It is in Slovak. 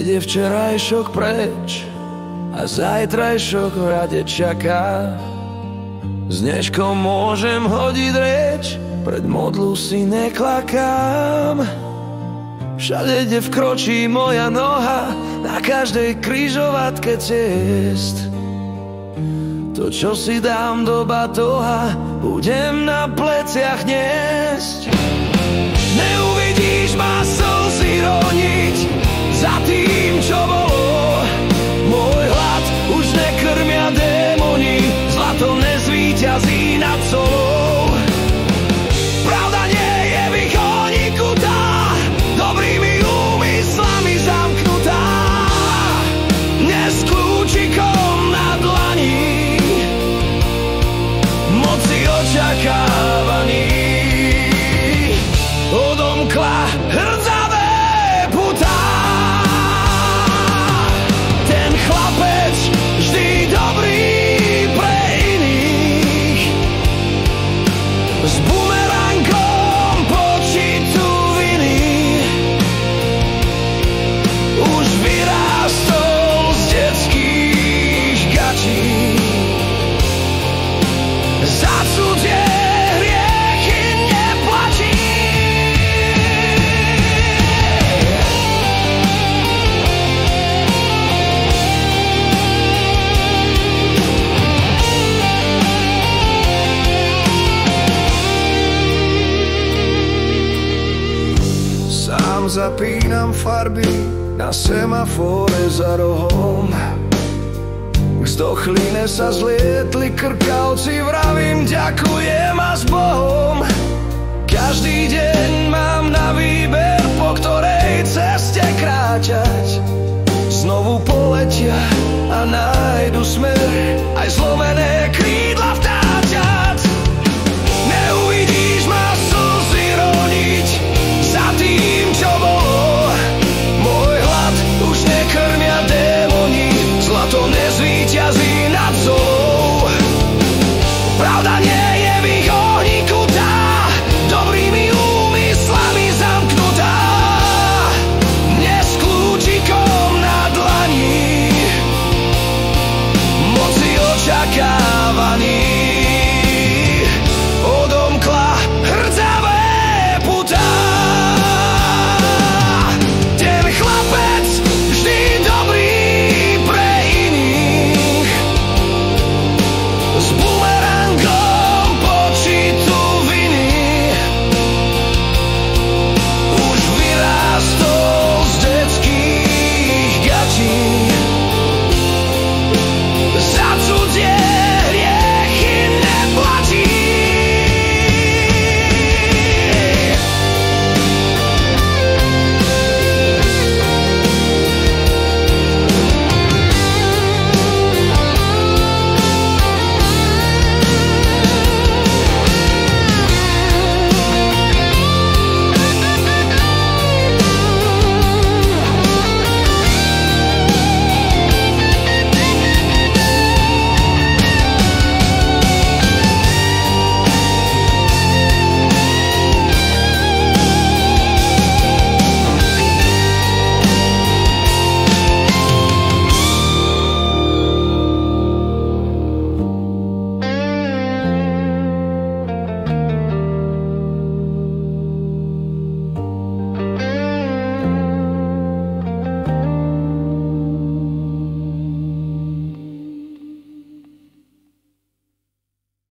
ide včerajšok preč a zajtrajšok v rade čaká. S dneškom môžem hodiť reč, pred modlu si neklakám. Všade, kde vkročí moja noha, na každej križovatke ciest, to, čo si dám do batoha, budem na pleciach niesť. Neuvidíš ma slzy roniť za tým, čo bolo. Môj hlad už nekrmia démoni, zlato nezvíťazí nad solou. Pravda nie je v ich onikutá, dobrými úmyslami zamknutá. Dnes kľúčikom na dlani, moci očakávaní, odomkla hrdzavé putá. Ten chlapec vždy dobrý pre iných, s bumerangom pocitu viny už vyrástol z detských gačí. Za cudzie hriechy neplatí. Sám zapínam farby na semafore za rohom. K zdochline sa zlietli krkavci, vravím ďakujem a s Bohom. Každý deň mám na výber, po ktorej ceste kráčať.